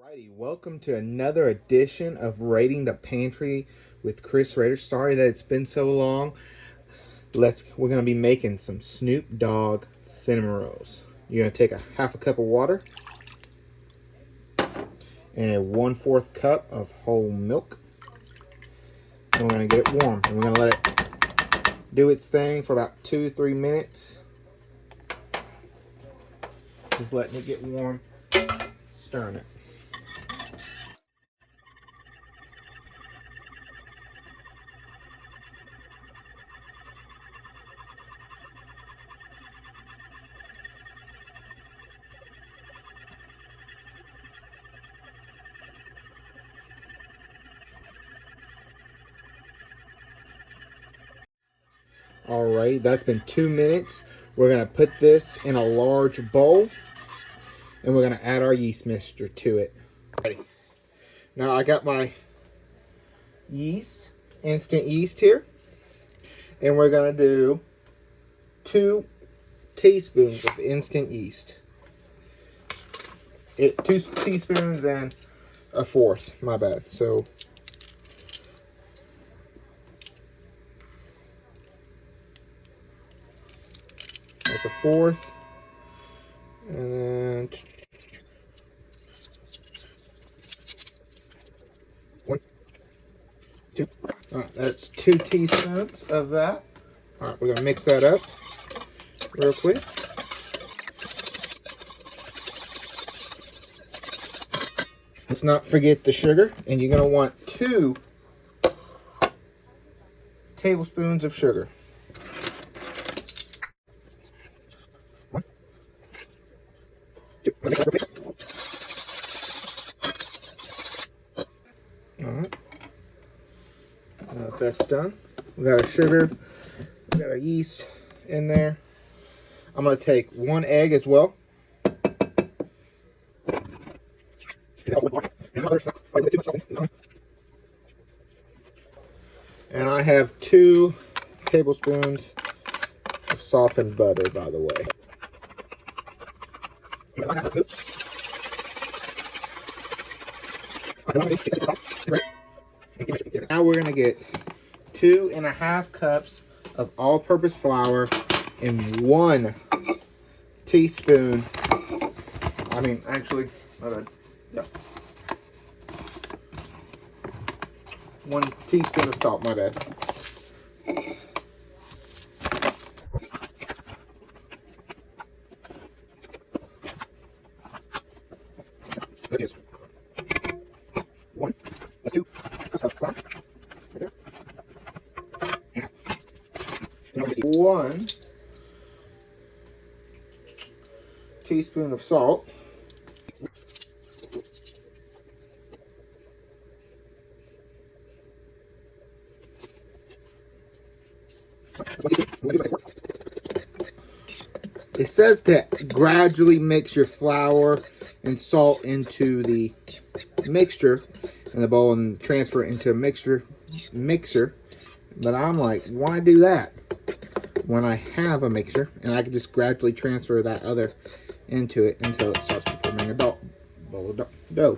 Alrighty, welcome to another edition of Raiding the Pantry with Chris Rader. Sorry that it's been so long. We're gonna be making some Snoop Dogg cinnamon rolls. You're gonna take a half a cup of water and a 1/4 cup of whole milk. And we're gonna get it warm, and we're gonna let it do its thing for about 2 to 3 minutes. Just letting it get warm, stirring it. Alright, that's been 2 minutes. We're going to put this in a large bowl, and we're going to add our yeast mixture to it. Now I got my yeast, instant yeast here, and we're going to do 2 teaspoons of instant yeast. 2 teaspoons and 1/4, my bad. So that's 1/4, and then 1, 2. All right, that's 2 teaspoons of that. All right, we're gonna mix that up real quick. Let's not forget the sugar, and you're gonna want 2 tablespoons of sugar. 1, 2. All right. Now that that's done, we got our sugar, we got our yeast in there. I'm gonna take 1 egg as well. And I have 2 tablespoons of softened butter, by the way. Now we're going to get 2½ cups of all-purpose flour and 1 teaspoon. Actually, my bad. Yeah. 1 teaspoon of salt, my bad. That is 1, 2 cups of flour. Right there. And 1 teaspoon of salt. It says to gradually mix your flour and salt into the mixture in the bowl and transfer it into a mixer. But I'm like, why do that when I have a mixer and I can just gradually transfer that other into it until it starts forming a bowl of dough.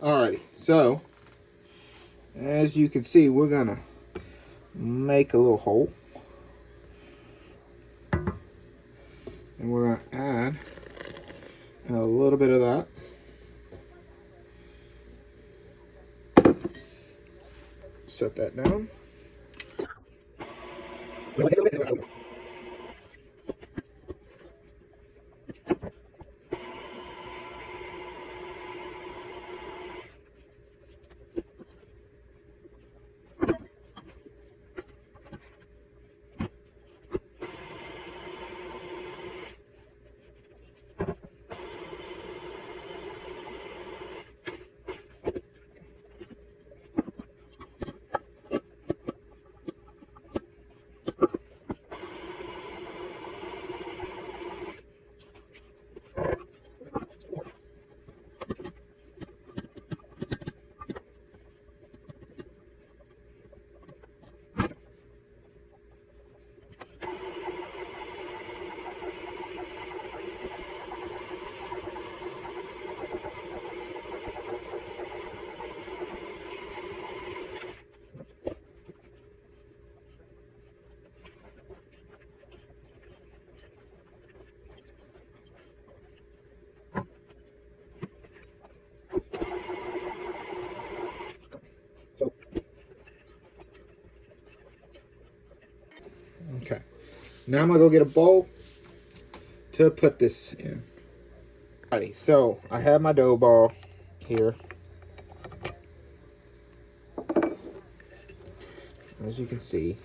Alrighty, so as you can see, we're gonna make a little hole. And we're going to add a little bit of that. Set that down. Now I'm gonna go get a bowl to put this in. Alrighty, so I have my dough ball here. As you can see.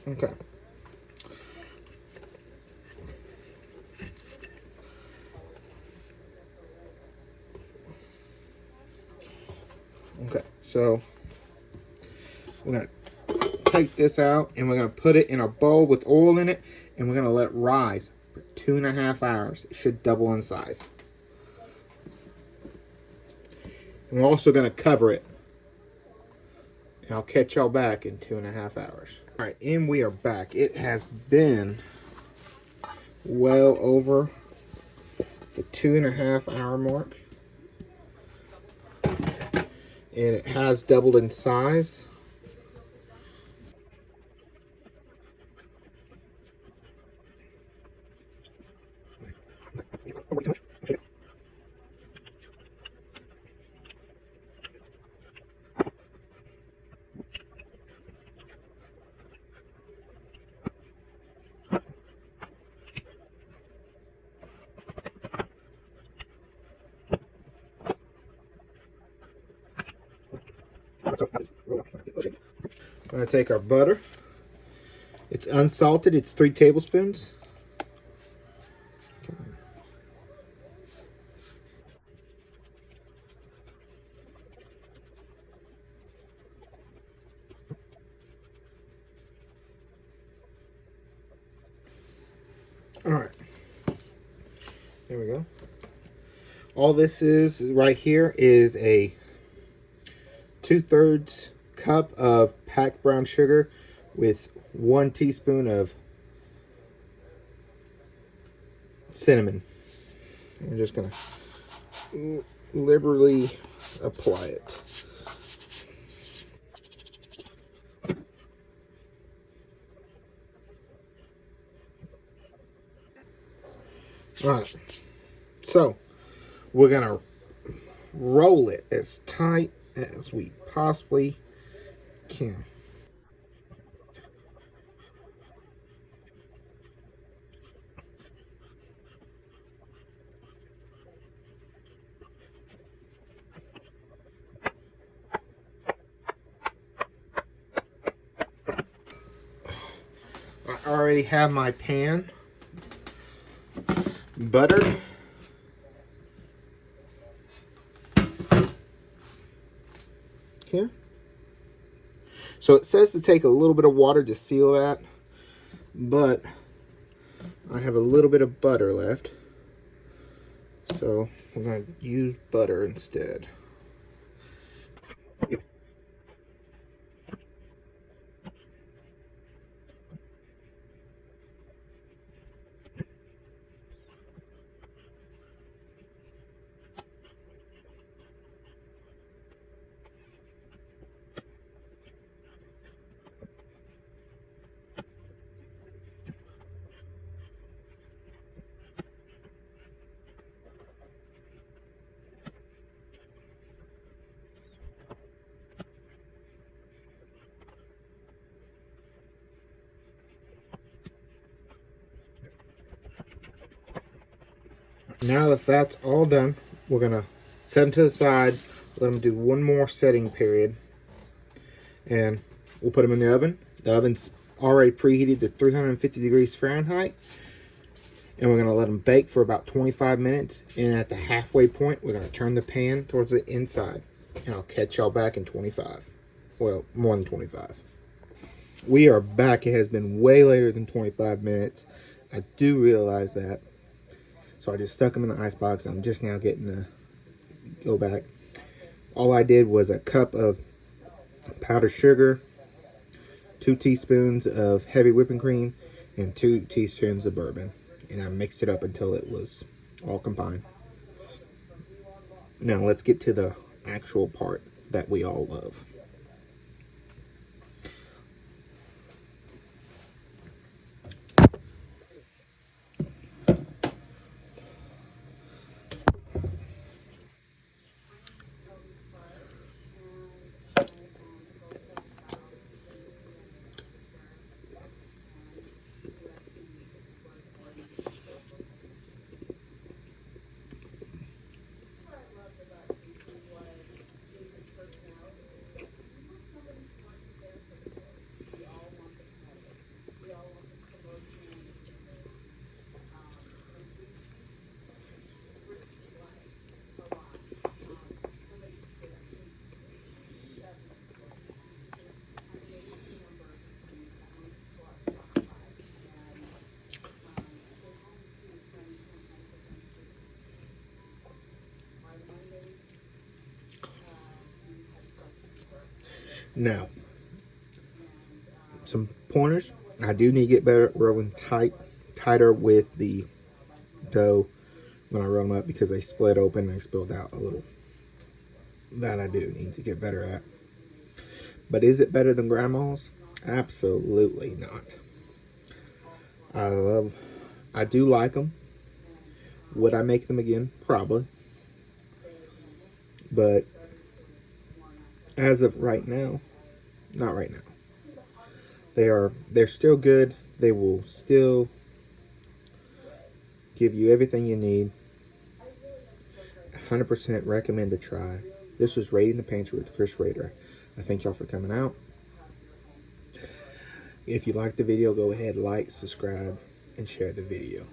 Okay. Okay, so we're gonna take this out and we're gonna put it in a bowl with oil in it, and we're gonna let it rise for 2.5 hours. It should double in size. And we're also gonna cover it. And I'll catch y'all back in 2.5 hours. All right, and we are back. It has been well over the 2.5 hour mark. And it has doubled in size. We're gonna take our butter. It's unsalted, it's 3 tablespoons. All right, there we go. All this is right here is a 2/3 cup of packed brown sugar with 1 teaspoon of cinnamon. I'm just gonna liberally apply it. All right, so we're gonna roll it as tight as we possibly can. I already have my pan buttered. Here. So it says to take a little bit of water to seal that, but I have a little bit of butter left. So we're going to use butter instead. Now that that's all done, we're going to set them to the side, let them do one more setting period, and we'll put them in the oven. The oven's already preheated to 350 degrees Fahrenheit, and we're going to let them bake for about 25 minutes, and at the halfway point, we're going to turn the pan towards the inside, and I'll catch y'all back in 25. Well, more than 25. We are back. It has been way later than 25 minutes. I do realize that. So I just stuck them in the icebox. I'm just now getting to go back. All I did was a cup of powdered sugar, 2 teaspoons of heavy whipping cream, and 2 teaspoons of bourbon. And I mixed it up until it was all combined. Now let's get to the actual part that we all love. Now, some pointers. I do need to get better at rolling tighter with the dough when I roll them up, because they split open and they spilled out a little. That I do need to get better at. But is it better than grandma's? Absolutely not. I do like them. Would I make them again? Probably. But as of right now, not right now. They're still good. They will still give you everything you need. 100% recommend to try. This was Raiding the Pantry with Chris Rader. I thank y'all for coming out. If you liked the video, go ahead, like, subscribe, and share the video.